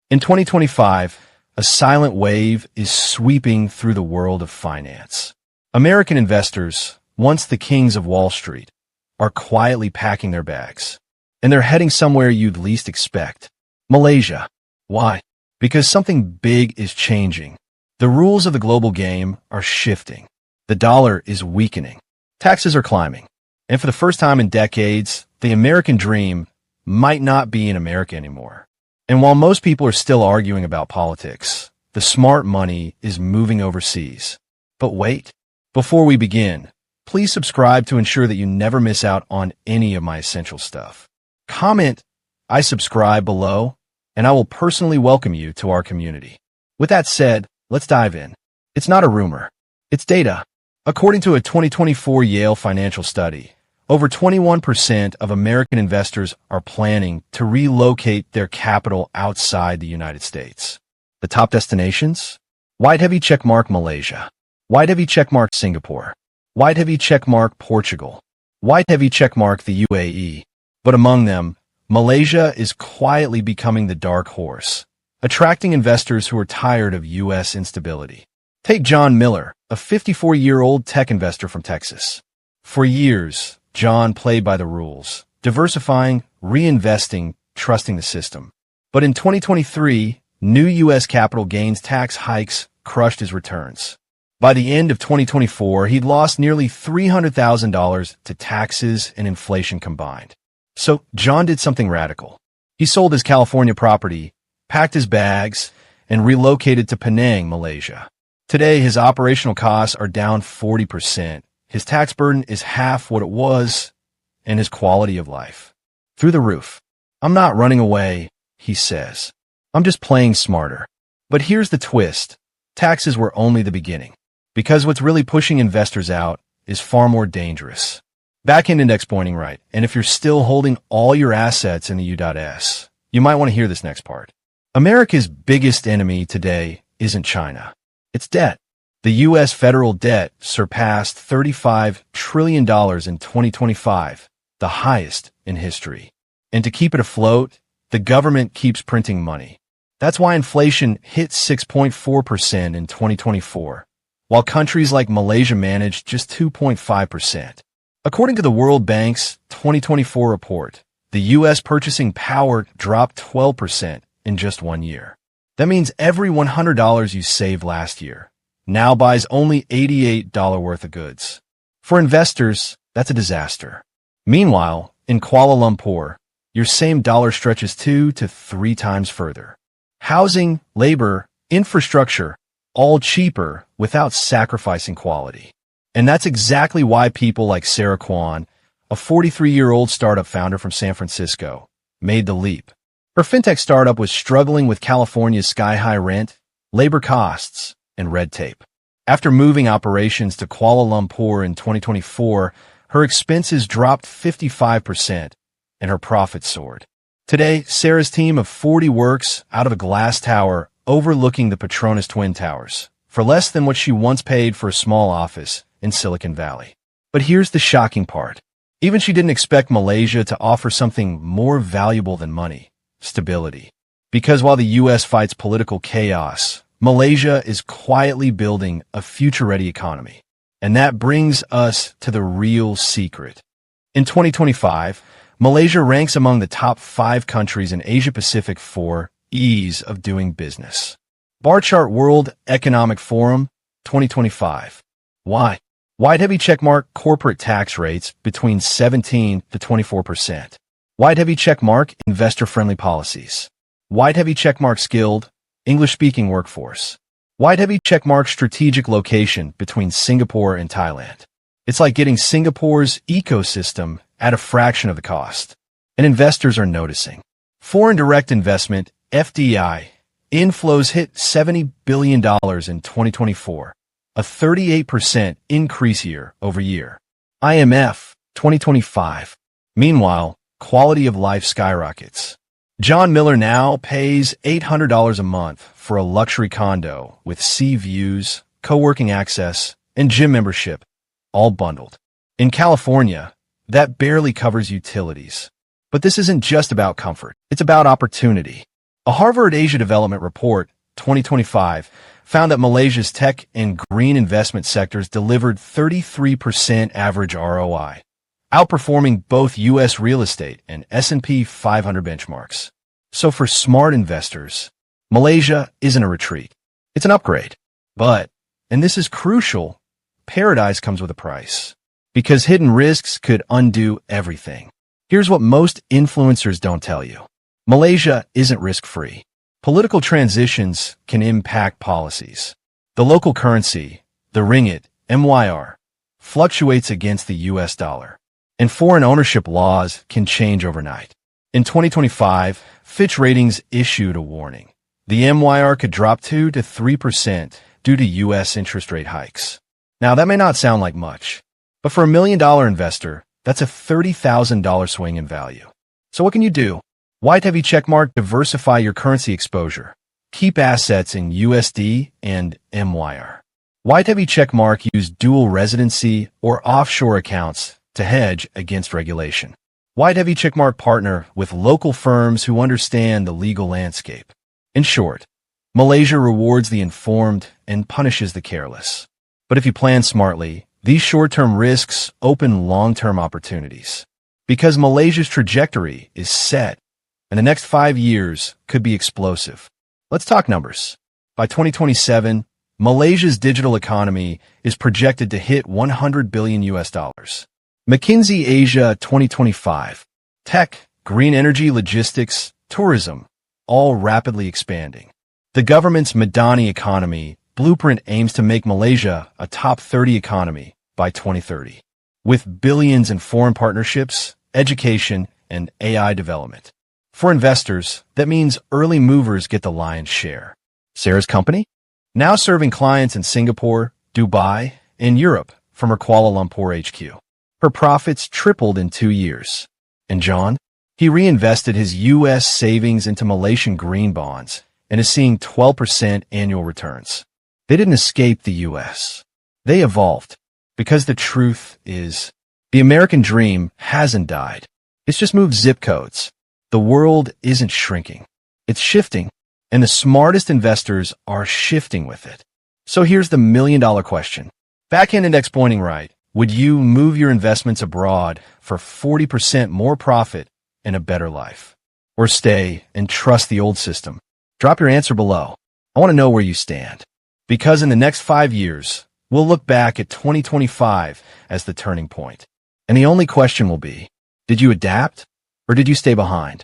In 2025, a silent wave is sweeping through the world of finance. American investors, once the kings of Wall Street, are quietly packing their bags. And they're heading somewhere you'd least expect. Malaysia. Why? Because something big is changing. The rules of the global game are shifting. The dollar is weakening. Taxes are climbing. And for the first time in decades, the American dream might not be in America anymore. And while most people are still arguing about politics, the smart money is moving overseas. But wait, before we begin, please subscribe to ensure that you never miss out on any of my essential stuff. Comment, "I subscribe" below, and I will personally welcome you to our community. With that said, let's dive in. It's not a rumor. It's data. According to a 2024 Yale financial study, over 21% of American investors are planning to relocate their capital outside the United States. The top destinations? Wide heavy checkmark Malaysia. Wide heavy checkmark Singapore. Wide heavy checkmark Portugal. Wide heavy checkmark the UAE. But among them, Malaysia is quietly becoming the dark horse, attracting investors who are tired of U.S. instability. Take John Miller, a 54-year-old tech investor from Texas. For years, John played by the rules, diversifying, reinvesting, trusting the system. But in 2023, new U.S. capital gains tax hikes crushed his returns. By the end of 2024, he'd lost nearly $300,000 to taxes and inflation combined. So John did something radical. He sold his California property, packed his bags, and relocated to Penang, Malaysia. Today, his operational costs are down 40%. His tax burden is half what it was, and his quality of life through the roof. "I'm not running away," he says. "I'm just playing smarter." But here's the twist. Taxes were only the beginning, because what's really pushing investors out is far more dangerous. Back-end index pointing right, and if you're still holding all your assets in the U.S., you might want to hear this next part. America's biggest enemy today isn't China. It's debt. The U.S. federal debt surpassed $35 trillion in 2025, the highest in history. And to keep it afloat, the government keeps printing money. That's why inflation hit 6.4% in 2024, while countries like Malaysia managed just 2.5%. According to the World Bank's 2024 report, the U.S. purchasing power dropped 12% in just 1 year. That means every $100 you saved last year now buys only $88 worth of goods. For investors, that's a disaster. Meanwhile, in Kuala Lumpur, your same dollar stretches 2 to 3 times further. Housing, labor, infrastructure, all cheaper without sacrificing quality. And that's exactly why people like Sarah Kwan, a 43-year-old startup founder from San Francisco, made the leap. Her fintech startup was struggling with California's sky-high rent, labor costs, and red tape. After moving operations to Kuala Lumpur in 2024, her expenses dropped 55% and her profits soared. Today, Sarah's team of 40 works out of a glass tower overlooking the Petronas Twin Towers for less than what she once paid for a small office in Silicon Valley. But here's the shocking part. Even she didn't expect Malaysia to offer something more valuable than money: stability. Because while the U.S. fights political chaos, Malaysia is quietly building a future-ready economy. And that brings us to the real secret. In 2025, Malaysia ranks among the top 5 countries in Asia-Pacific for ease of doing business. Bar chart World Economic Forum 2025. Why? Wide heavy checkmark corporate tax rates between 17 to 24%. Wide heavy checkmark investor-friendly policies. Wide heavy checkmark skilled English-speaking workforce. Wide heavy checkmark strategic location between Singapore and Thailand. It's like getting Singapore's ecosystem at a fraction of the cost. And investors are noticing. Foreign direct investment, FDI, inflows hit $70 billion in 2024, a 38% increase year over year. IMF 2025. Meanwhile, quality of life skyrockets. John Miller now pays $800 a month for a luxury condo with sea views, co-working access, and gym membership, all bundled. In California, that barely covers utilities. But this isn't just about comfort. It's about opportunity. A Harvard Asia Development Report 2025 found that Malaysia's tech and green investment sectors delivered 33% average ROI, outperforming both U.S. real estate and S&P 500 benchmarks. So for smart investors, Malaysia isn't a retreat. It's an upgrade. But, and this is crucial, paradise comes with a price. Because hidden risks could undo everything. Here's what most influencers don't tell you. Malaysia isn't risk-free. Political transitions can impact policies. The local currency, the ringgit, MYR, fluctuates against the US dollar. And foreign ownership laws can change overnight. In 2025, Fitch Ratings issued a warning. The MYR could drop 2 to 3% due to US interest rate hikes. Now, that may not sound like much, but for $1 million investor, that's a $30,000 swing in value. So what can you do? White heavy checkmark, diversify your currency exposure. Keep assets in USD and MYR. White heavy checkmark, use dual residency or offshore accounts to hedge against regulation. White heavy checkmark, partner with local firms who understand the legal landscape. In short, Malaysia rewards the informed and punishes the careless. But if you plan smartly, these short-term risks open long-term opportunities. Because Malaysia's trajectory is set, and the next 5 years could be explosive. Let's talk numbers. By 2027, Malaysia's digital economy is projected to hit $100 billion US. McKinsey Asia 2025. Tech, green energy, logistics, tourism, all rapidly expanding. The government's Madani economy blueprint aims to make Malaysia a top 30 economy by 2030, with billions in foreign partnerships, education, and AI development. For investors, that means early movers get the lion's share. Sarah's company? Now serving clients in Singapore, Dubai, and Europe from her Kuala Lumpur HQ. Her profits tripled in 2 years. And John? He reinvested his U.S. savings into Malaysian green bonds and is seeing 12% annual returns. They didn't escape the U.S. They evolved. Because the truth is, the American dream hasn't died. It's just moved zip codes. The world isn't shrinking. It's shifting, and the smartest investors are shifting with it. So here's the $1 million question. Backhand index pointing right. Would you move your investments abroad for 40% more profit and a better life? Or stay and trust the old system? Drop your answer below. I want to know where you stand. Because in the next 5 years, we'll look back at 2025 as the turning point. And the only question will be, did you adapt or did you stay behind?